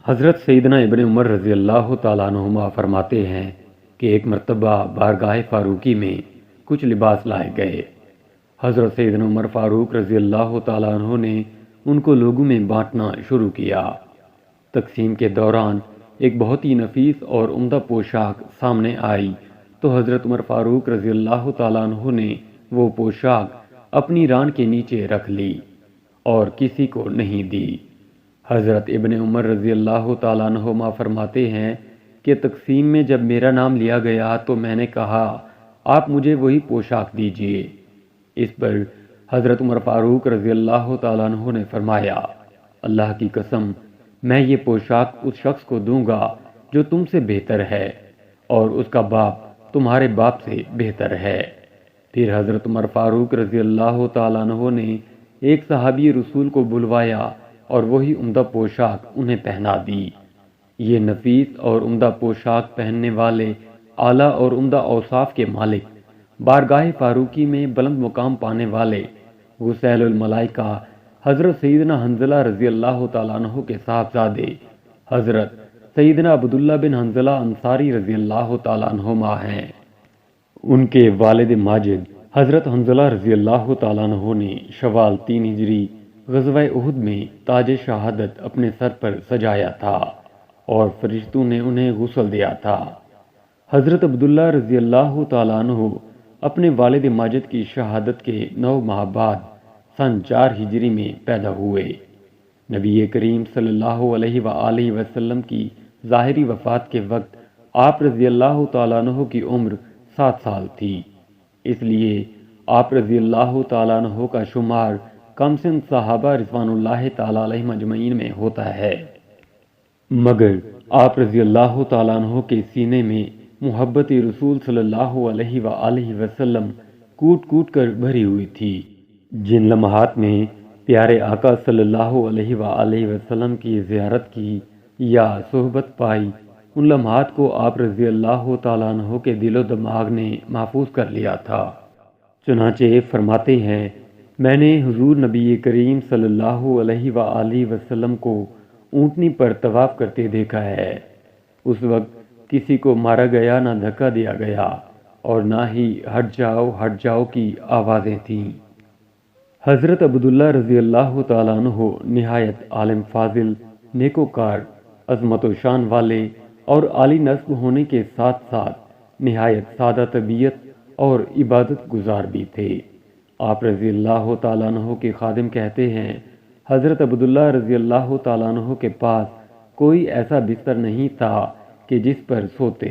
حضرت سیدنا ابن عمر رضی اللہ تعالیٰ عنہما فرماتے ہیں کہ ایک مرتبہ بارگاہ فاروقی میں کچھ لباس لائے گئے۔ حضرت سیدنا عمر فاروق رضی اللہ تعالیٰ عنہ نے ان کو لوگوں میں بانٹنا شروع کیا۔ تقسیم کے دوران ایک بہت ہی نفیس اور عمدہ پوشاک سامنے آئی تو حضرت عمر فاروق رضی اللہ تعالیٰ عنہ نے وہ پوشاک اپنی ران کے نیچے رکھ لی اور کسی کو نہیں دی۔ حضرت ابن عمر رضی اللہ تعالیٰ عنہما فرماتے ہیں کہ تقسیم میں جب میرا نام لیا گیا تو میں نے کہا آپ مجھے وہی پوشاک دیجیے۔ اس پر حضرت عمر فاروق رضی اللہ تعالیٰ عنہ نے فرمایا اللہ کی قسم میں یہ پوشاک اس شخص کو دوں گا جو تم سے بہتر ہے اور اس کا باپ تمہارے باپ سے بہتر ہے۔ پھر حضرت عمر فاروق رضی اللہ تعالیٰ عنہ نے ایک صحابی رسول کو بلوایا اور وہی عمدہ پوشاک انہیں پہنا دی۔ یہ نفیس اور عمدہ پوشاک پہننے والے اعلیٰ اور عمدہ اوصاف کے مالک، بارگاہ فاروقی میں بلند مقام پانے والے غسیل الملائکہ حضرت سیدنا حنظلہ رضی اللہ تعالیٰ عنہ کے صاحبزادے حضرت سیدنا عبداللہ بن حنظلہ انصاری رضی اللہ تعالیٰ عنہما ہیں۔ ان کے والد ماجد حضرت حنظلہ رضی اللہ تعالیٰ عنہ نے شوال 3 ہجری غزوہ احد میں تاج شہادت اپنے سر پر سجایا تھا اور فرشتوں نے انہیں غسل دیا تھا۔ حضرت عبداللہ رضی اللہ تعالیٰ عنہ اپنے والد ماجد کی شہادت کے 9 ماہ بعد سن 4 ہجری میں پیدا ہوئے۔ نبی کریم صلی اللہ علیہ وآلہ وسلم کی ظاہری وفات کے وقت آپ رضی اللہ تعالیٰ عنہ کی عمر 7 سال تھی، اس لیے آپ رضی اللہ تعالیٰ عنہ کا شمار کم سن صحابہ رضوان اللہ تعالیٰ علیہم اجمعین میں ہوتا ہے، مگر آپ رضی اللہ تعالیٰ عنہ کے سینے میں محبت رسول صلی اللہ علیہ وآلہ وسلم کوٹ کوٹ کر بھری ہوئی تھی۔ جن لمحات میں پیارے آقا صلی اللہ علیہ وآلہ وسلم کی زیارت کی یا صحبت پائی، ان لمحات کو آپ رضی اللہ تعالیٰ عنہ کے دل و دماغ نے محفوظ کر لیا تھا۔ چنانچہ فرماتے ہیں میں نے حضور نبی کریم صلی اللہ علیہ وآلہ وسلم کو اونٹنی پر طواف کرتے دیکھا ہے۔ اس وقت کسی کو مارا گیا نہ دھکا دیا گیا اور نہ ہی ہٹ جاؤ کی آوازیں تھیں۔ حضرت عبداللہ رضی اللہ تعالیٰ عنہ نہایت عالم فاضل، نیکوکار، عظمت و شان والے اور عالی نسب ہونے کے ساتھ ساتھ نہایت سادہ طبیعت اور عبادت گزار بھی تھے۔ آپ رضی اللہ تعالیٰ عنہ کے خادم کہتے ہیں حضرت عبداللہ رضی اللہ تعالیٰ عنہ کے پاس کوئی ایسا بستر نہیں تھا کہ جس پر سوتے۔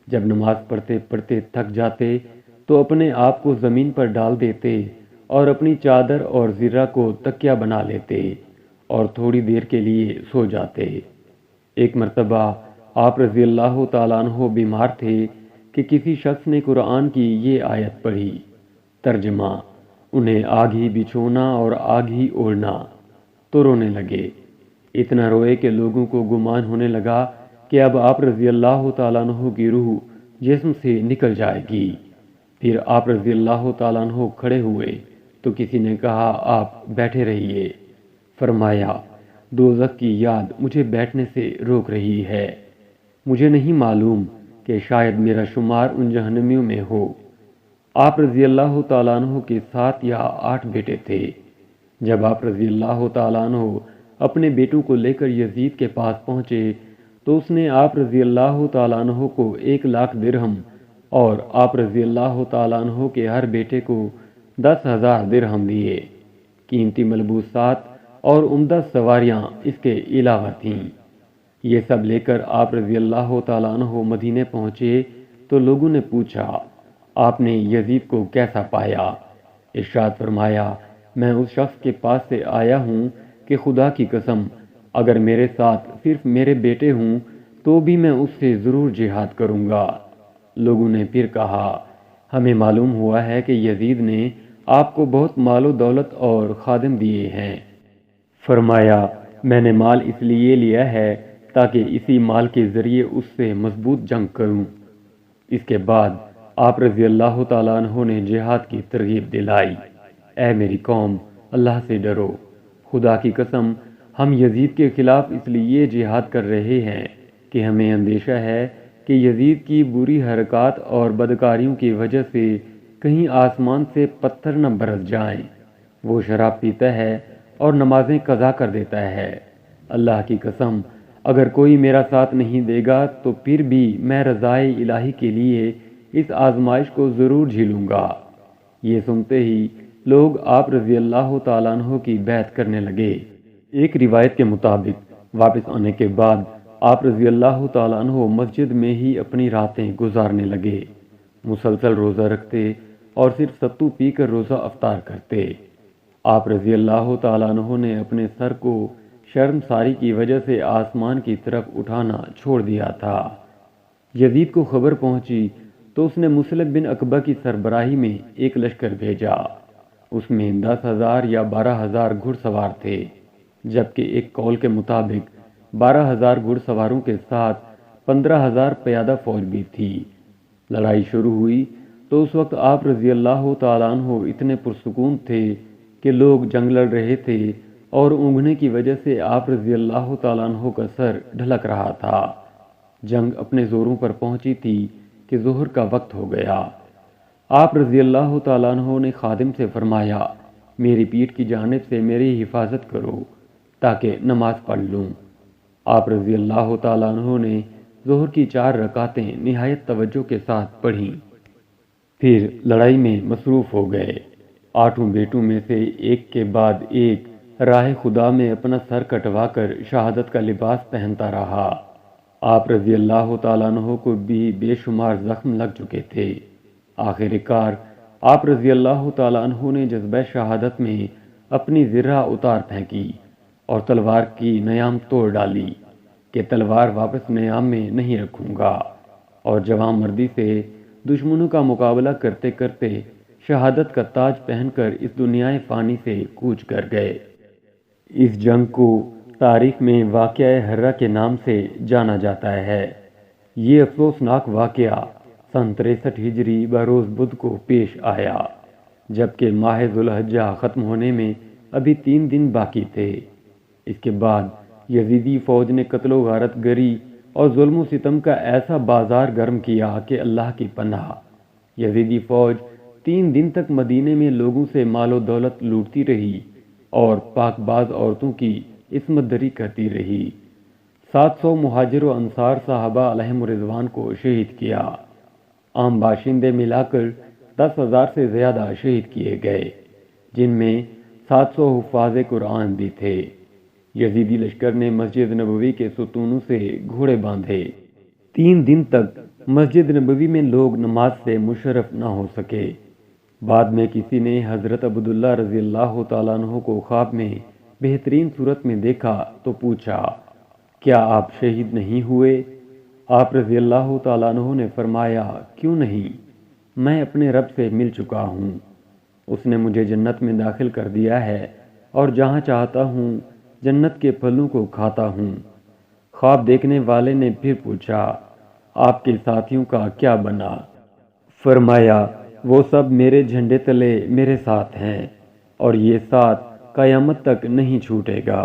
جب نماز پڑھتے پڑھتے تھک جاتے تو اپنے آپ کو زمین پر ڈال دیتے اور اپنی چادر اور زرہ کو تکیہ بنا لیتے اور تھوڑی دیر کے لیے سو جاتے۔ ایک مرتبہ آپ رضی اللہ تعالیٰ عنہ بیمار تھے کہ کسی شخص نے قرآن کی یہ آیت پڑھی، ترجمہ انہیں آگ ہی بچھونا اور آگ ہی اوڑھنا، تو رونے لگے۔ اتنا روئے کہ لوگوں کو گمان ہونے لگا کہ اب آپ رضی اللہ تعالیٰ عنہ کی روح جسم سے نکل جائے گی۔ پھر آپ رضی اللہ تعالیٰ عنہ کھڑے ہوئے تو کسی نے کہا آپ بیٹھے رہیے۔ فرمایا دوزخ کی یاد مجھے بیٹھنے سے روک رہی ہے، مجھے نہیں معلوم کہ شاید میرا شمار ان جہنمیوں میں ہو۔ آپ رضی اللہ تعالیٰ عنہ کے 7 یا 8 بیٹے تھے۔ جب آپ رضی اللہ تعالیٰ عنہ اپنے بیٹوں کو لے کر یزید کے پاس پہنچے تو اس نے آپ رضی اللہ تعالیٰ عنہ کو 1,00,000 درہم اور آپ رضی اللہ تعالیٰ عنہ کے ہر بیٹے کو 10,000 درہم دیے۔ قیمتی ملبوسات اور عمدہ سواریاں اس کے علاوہ تھیں۔ یہ سب لے کر آپ رضی اللہ تعالیٰ عنہ مدینے پہنچے تو لوگوں نے پوچھا آپ نے یزید کو کیسا پایا؟ ارشاد فرمایا میں اس شخص کے پاس سے آیا ہوں کہ خدا کی قسم اگر میرے ساتھ صرف میرے بیٹے ہوں تو بھی میں اس سے ضرور جہاد کروں گا۔ لوگوں نے پھر کہا ہمیں معلوم ہوا ہے کہ یزید نے آپ کو بہت مال و دولت اور خادم دیے ہیں۔ فرمایا میں نے مال اس لیے لیا ہے تاکہ اسی مال کے ذریعے اس سے مضبوط جنگ کروں۔ اس کے بعد آپ رضی اللہ تعالیٰ عنہ نے جہاد کی ترغیب دلائی۔ اے میری قوم، اللہ سے ڈرو، خدا کی قسم ہم یزید کے خلاف اس لیے جہاد کر رہے ہیں کہ ہمیں اندیشہ ہے کہ یزید کی بری حرکات اور بدکاریوں کی وجہ سے کہیں آسمان سے پتھر نہ برس جائیں۔ وہ شراب پیتا ہے اور نمازیں قضا کر دیتا ہے۔ اللہ کی قسم، اگر کوئی میرا ساتھ نہیں دے گا تو پھر بھی میں رضائے الہی کے لیے اس آزمائش کو ضرور جھیلوں گا۔ یہ سنتے ہی لوگ آپ رضی اللہ تعالیٰ عنہ کی بیعت کرنے لگے۔ ایک روایت کے مطابق واپس آنے کے بعد آپ رضی اللہ تعالیٰ عنہ مسجد میں ہی اپنی راتیں گزارنے لگے، مسلسل روزہ رکھتے اور صرف ستو پی کر روزہ افطار کرتے۔ آپ رضی اللہ تعالیٰ عنہ نے اپنے سر کو شرم ساری کی وجہ سے آسمان کی طرف اٹھانا چھوڑ دیا تھا۔ یزید کو خبر پہنچی تو اس نے مسلم بن عقبہ کی سربراہی میں ایک لشکر بھیجا۔ اس میں 10,000 یا 12,000 گھڑ سوار تھے، جبکہ ایک قول کے مطابق 12,000 گھڑ سواروں کے ساتھ 15,000 پیادہ فوج بھی تھی۔ لڑائی شروع ہوئی تو اس وقت آپ رضی اللہ تعالیٰ عنہ اتنے پرسکون تھے کہ لوگ جنگ لڑ رہے تھے اور اونگنے کی وجہ سے آپ رضی اللہ تعالیٰ عنہ کا سر ڈھلک رہا تھا۔ جنگ اپنے زوروں پر پہنچی تھی کہ ظہر کا وقت ہو گیا۔ آپ رضی اللہ تعالیٰ عنہ نے خادم سے فرمایا، میری پیٹھ کی جانب سے میری حفاظت کرو تاکہ نماز پڑھ لوں۔ آپ رضی اللہ تعالیٰ عنہ نے ظہر کی 4 رکعتیں نہایت توجہ کے ساتھ پڑھیں، پھر لڑائی میں مصروف ہو گئے۔ 8 بیٹوں میں سے ایک کے بعد ایک راہ خدا میں اپنا سر کٹوا کر شہادت کا لباس پہنتا رہا۔ آپ رضی اللہ تعالیٰ عنہ کو بھی بے شمار زخم لگ چکے تھے۔ آخر کار آپ رضی اللہ تعالیٰ عنہ نے جذبہ شہادت میں اپنی زرہ اتار پھینکی اور تلوار کی نیام توڑ ڈالی کہ تلوار واپس نیام میں نہیں رکھوں گا، اور جوان مردی سے دشمنوں کا مقابلہ کرتے کرتے شہادت کا تاج پہن کر اس دنیا فانی سے کوچ کر گئے۔ اس جنگ کو تاریخ میں واقعہ حرہ کے نام سے جانا جاتا ہے۔ یہ افسوسناک واقعہ سن 63 ہجری بروز بدھ کو پیش آیا، جبکہ ماہ ذوالحجہ ختم ہونے میں ابھی 3 دن باقی تھے۔ اس کے بعد یزیدی فوج نے قتل و غارت گری اور ظلم و ستم کا ایسا بازار گرم کیا کہ اللہ کی پناہ۔ یزیدی فوج 3 دن تک مدینے میں لوگوں سے مال و دولت لوٹتی رہی اور پاک باز عورتوں کی عصمت دری کرتی رہی۔ 700 مہاجر و انصار صحابہ علیہم رضوان کو شہید کیا۔ عام باشندے ملا کر 10,000 سے زیادہ شہید کیے گئے، جن میں 700 حفاظ قرآن بھی تھے۔ یزیدی لشکر نے مسجد نبوی کے ستونوں سے گھوڑے باندھے۔ 3 دن تک مسجد نبوی میں لوگ نماز سے مشرف نہ ہو سکے۔ بعد میں کسی نے حضرت عبداللہ رضی اللہ تعالیٰ عنہ کو خواب میں بہترین صورت میں دیکھا تو پوچھا، کیا آپ شہید نہیں ہوئے؟ آپ رضی اللہ تعالیٰ عنہ نے فرمایا، کیوں نہیں، میں اپنے رب سے مل چکا ہوں، اس نے مجھے جنت میں داخل کر دیا ہے اور جہاں چاہتا ہوں جنت کے پھلوں کو کھاتا ہوں۔ خواب دیکھنے والے نے پھر پوچھا، آپ کے ساتھیوں کا کیا بنا؟ فرمایا، وہ سب میرے جھنڈے تلے میرے ساتھ ہیں اور یہ ساتھ قیامت تک نہیں چھوٹے گا۔